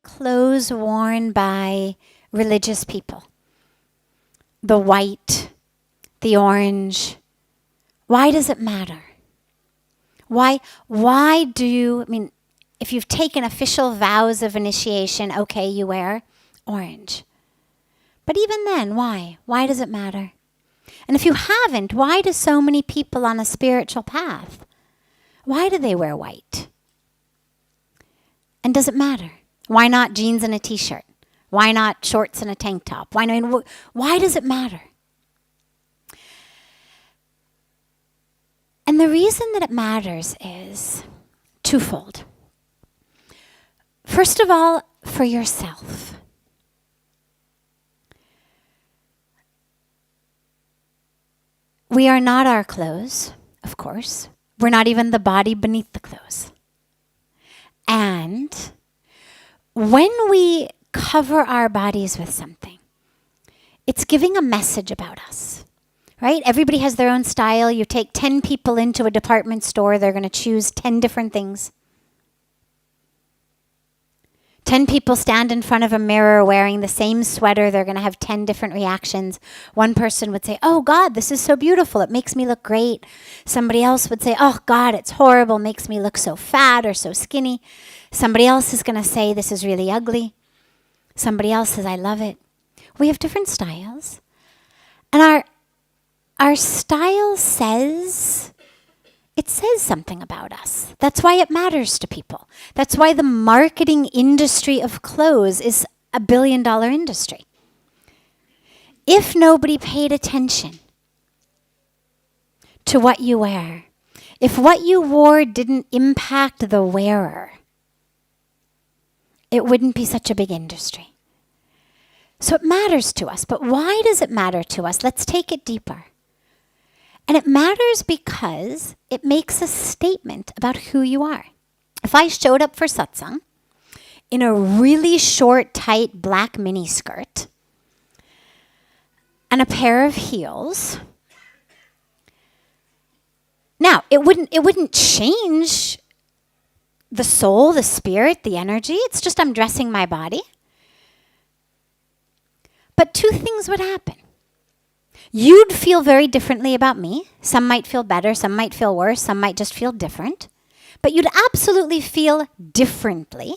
Clothes worn by religious people. The white, the orange. Why does it matter? Why if you've taken official vows of initiation, okay, you wear orange. But even then, why? Why does it matter? And if you haven't, why do so many people on a spiritual path, why do they wear white? And does it matter? Why not jeans and a t-shirt? Why not shorts and a tank top? Why does it matter? And the reason that it matters is twofold. First of all, for yourself. We are not our clothes, of course. We're not even the body beneath the clothes. And when we cover our bodies with something, it's giving a message about us, right? Everybody has their own style. You take 10 people into a department store, they're going to choose 10 different things. 10 people stand in front of a mirror wearing the same sweater, they're going to have 10 different reactions. One person would say, oh God, this is so beautiful, it makes me look great. Somebody else would say, oh God, it's horrible, makes me look so fat or so skinny. Somebody else is going to say, this is really ugly. Somebody else says, I love it. We have different styles. And our style says something about us. That's why it matters to people. That's why the marketing industry of clothes is a $1 billion industry. If nobody paid attention to what you wear, if what you wore didn't impact the wearer, it wouldn't be such a big industry. So it matters to us. But why does it matter to us? Let's take it deeper. And it matters because it makes a statement about who you are. If I showed up for satsang in a really short, tight black mini skirt and a pair of heels, now it wouldn't change the soul, the spirit, the energy. It's just I'm dressing my body. But two things would happen. You'd feel very differently about me. Some might feel better, some might feel worse, some might just feel different. But you'd absolutely feel differently.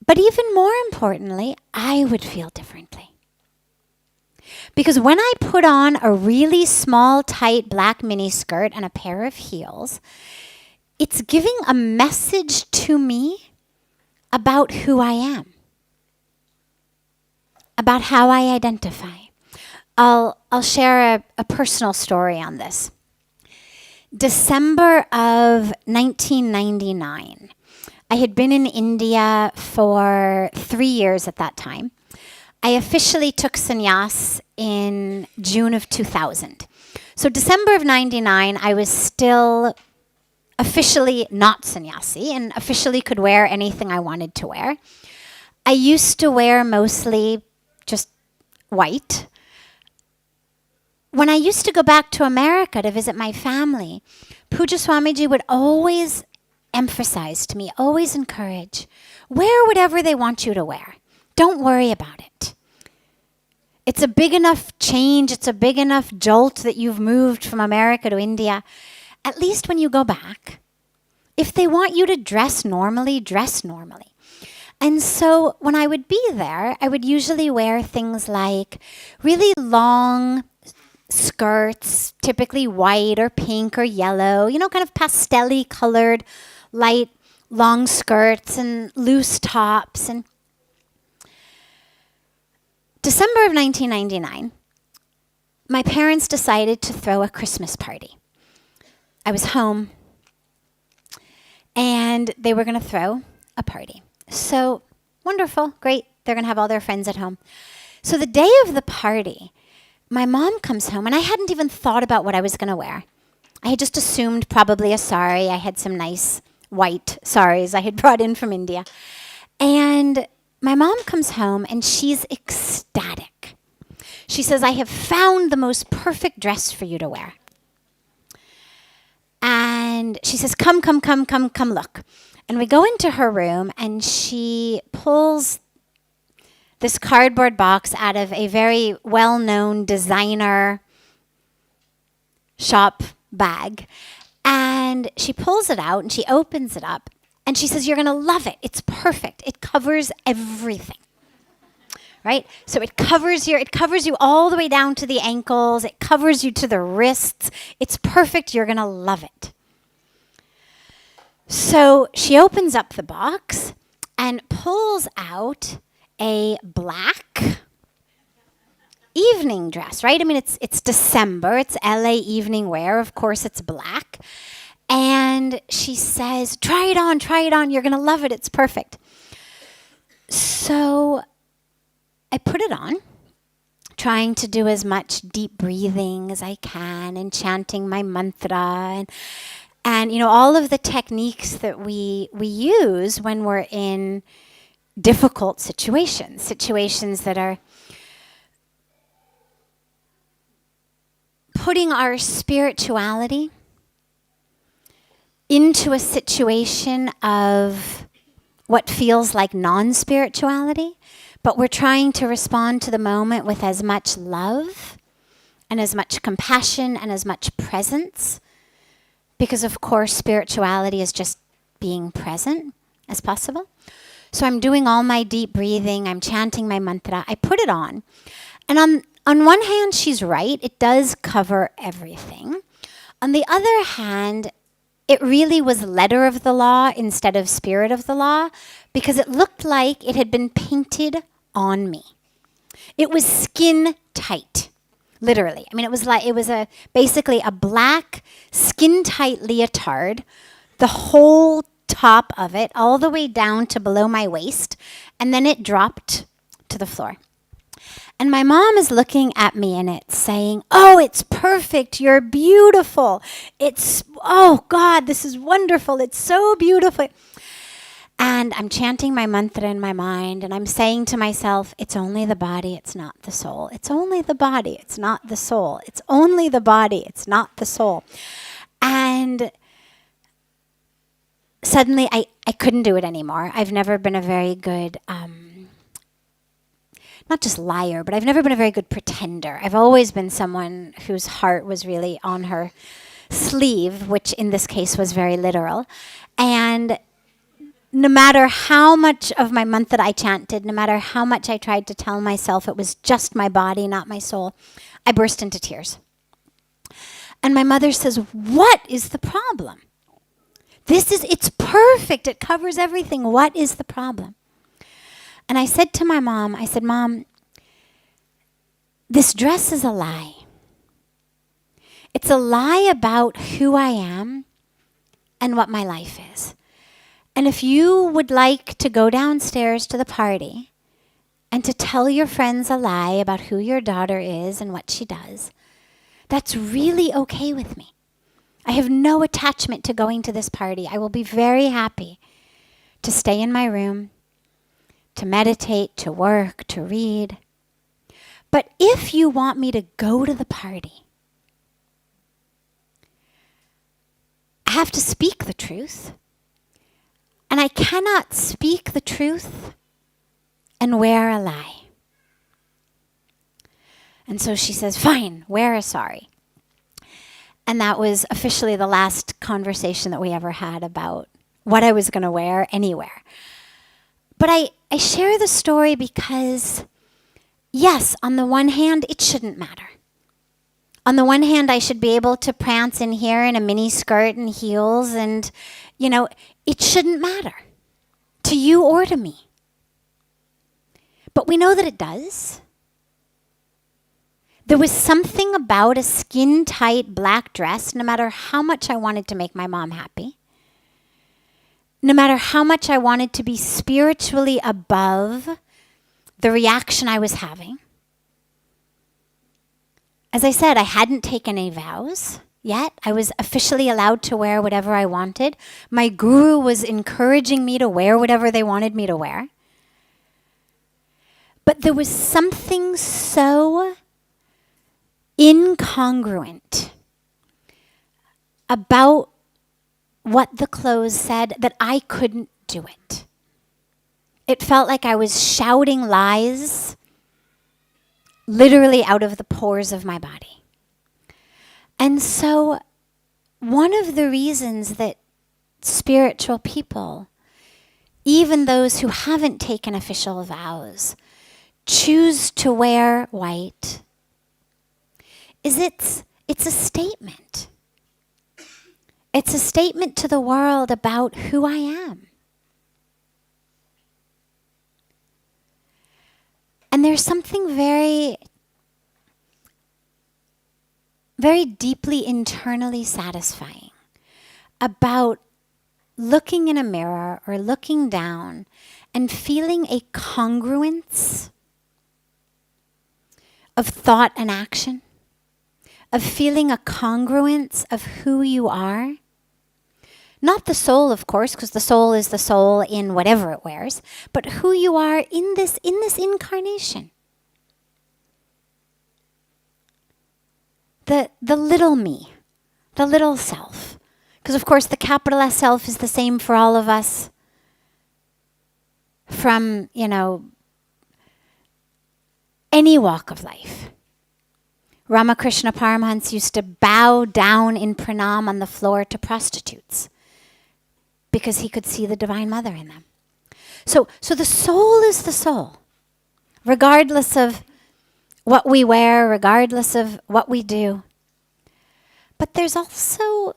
But even more importantly, I would feel differently. Because when I put on a really small, tight black mini skirt and a pair of heels, it's giving a message to me about who I am. About how I identify. I'll share a personal story on this. December of 1999. I had been in India for 3 years at that time. I officially took sannyas in June of 2000. So December of 99, I was still officially not sannyasi and officially could wear anything I wanted to wear. I used to wear mostly just white. When I used to go back to America to visit my family, Puja Swamiji would always emphasize to me, always encourage, wear whatever they want you to wear. Don't worry about it. It's a big enough change, it's a big enough jolt that you've moved from America to India. At least when you go back, if they want you to dress normally, dress normally. And so when I would be there, I would usually wear things like really long skirts, typically white or pink or yellow, kind of pastel-y colored, light, long skirts and loose tops. And December of 1999, my parents decided to throw a Christmas party. I was home, and they were going to throw a party. So, wonderful, great. They're going to have all their friends at home. So the day of the party, my mom comes home, and I hadn't even thought about what I was going to wear. I had just assumed probably a sari. I had some nice white saris I had brought in from India. And my mom comes home, and she's ecstatic. She says, I have found the most perfect dress for you to wear. And she says, come, look. And we go into her room, and she pulls this cardboard box out of a very well-known designer shop bag. And she pulls it out, and she opens it up, and she says, you're going to love it. It's perfect. It covers everything. Right? So it covers you all the way down to the ankles. It covers you to the wrists. It's perfect. You're going to love it. So she opens up the box and pulls out a black evening dress, right? I mean, it's December. It's LA evening wear. Of course, it's black. And she says, try it on. You're going to love it. It's perfect. So I put it on, trying to do as much deep breathing as I can and chanting my mantra and all of the techniques that we use when we're in difficult situations that are putting our spirituality into a situation of what feels like non-spirituality, but we're trying to respond to the moment with as much love and as much compassion and as much presence, because of course spirituality is just being present as possible. So I'm doing all my deep breathing, I'm chanting my mantra, I put it on. And on one hand, she's right, it does cover everything. On the other hand, it really was letter of the law instead of spirit of the law, because it looked like it had been painted on me. It was skin tight, literally. I mean, it was basically a black skin tight leotard, the whole top of it, all the way down to below my waist, and then it dropped to the floor. And my mom is looking at me in it saying, oh, it's perfect. You're beautiful. Oh God, this is wonderful. It's so beautiful. And I'm chanting my mantra in my mind, and I'm saying to myself, it's only the body, it's not the soul. It's only the body, it's not the soul. It's only the body, it's not the soul. And suddenly I couldn't do it anymore. I've never been a very good, not just liar, but I've never been a very good pretender. I've always been someone whose heart was really on her sleeve, which in this case was very literal. And no matter how much of my mantra I chanted, no matter how much I tried to tell myself it was just my body, not my soul, I burst into tears. And my mother says, what is the problem? It's perfect. It covers everything. What is the problem? And I said to my mom, I said, Mom, this dress is a lie. It's a lie about who I am and what my life is. And if you would like to go downstairs to the party and to tell your friends a lie about who your daughter is and what she does, that's really okay with me. I have no attachment to going to this party. I will be very happy to stay in my room, to meditate, to work, to read. But if you want me to go to the party, I have to speak the truth. And I cannot speak the truth and wear a lie. And so she says, fine, wear a sari. And that was officially the last conversation that we ever had about what I was going to wear anywhere. But I share the story because, yes, on the one hand, it shouldn't matter. On the one hand, I should be able to prance in here in a mini skirt and heels and, it shouldn't matter to you or to me. But we know that it does. There was something about a skin-tight black dress, no matter how much I wanted to make my mom happy, no matter how much I wanted to be spiritually above the reaction I was having. As I said, I hadn't taken any vows yet. I was officially allowed to wear whatever I wanted. My guru was encouraging me to wear whatever they wanted me to wear. But there was something so incongruent about what the clothes said, that I couldn't do it. It felt like I was shouting lies literally out of the pores of my body. And so one of the reasons that spiritual people, even those who haven't taken official vows, choose to wear white is it's a statement. It's a statement to the world about who I am. And there's something very, very deeply internally satisfying about looking in a mirror or looking down and feeling a congruence of thought and action, of feeling a congruence of who you are. Not the soul, of course, because the soul is the soul in whatever it wears, but who you are in this incarnation. The little me, the little self. Because of course the capital S self is the same for all of us from, any walk of life. Ramakrishna Paramahansa used to bow down in pranam on the floor to prostitutes because he could see the Divine Mother in them. So the soul is the soul, regardless of what we wear, regardless of what we do. But there's also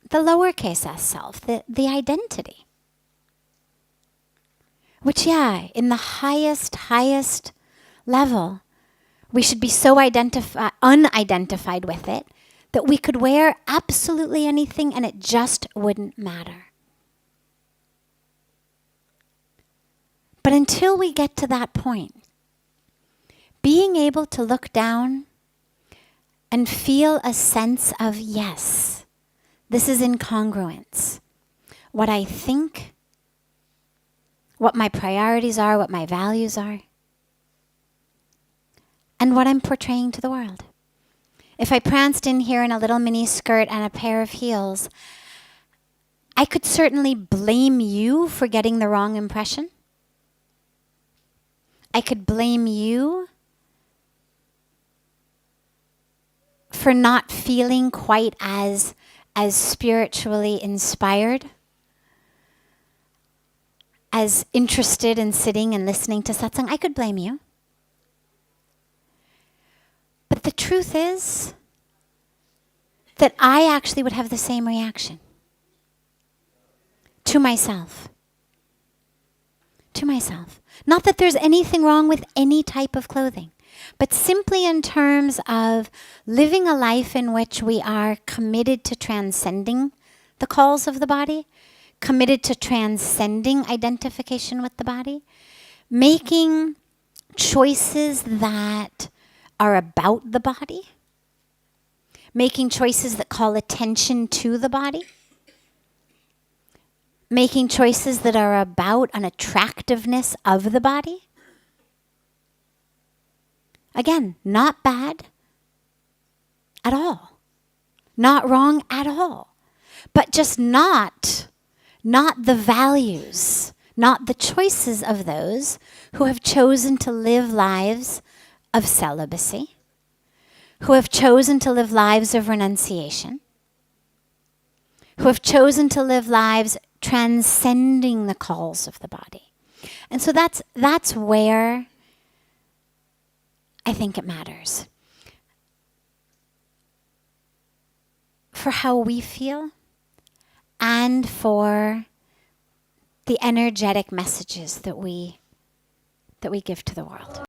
the lowercase s self, the identity, which, in the highest level, we should be so unidentified with it that we could wear absolutely anything and it just wouldn't matter. But until we get to that point, being able to look down and feel a sense of, yes, this is incongruence. What I think, what my priorities are, what my values are, and what I'm portraying to the world. If I pranced in here in a little mini skirt and a pair of heels, I could certainly blame you for getting the wrong impression. I could blame you for not feeling quite as spiritually inspired, as interested in sitting and listening to satsang. I could blame you. But the truth is that I actually would have the same reaction to myself. To myself. Not that there's anything wrong with any type of clothing, but simply in terms of living a life in which we are committed to transcending the calls of the body, committed to transcending identification with the body, making choices that are about the body, making choices that call attention to the body, making choices that are about an attractiveness of the body. Again, not bad at all, not wrong at all, but just not the values, not the choices of those who have chosen to live lives of celibacy, who have chosen to live lives of renunciation, who have chosen to live lives transcending the calls of the body. And so that's where I think it matters. For how we feel and for the energetic messages that we give to the world.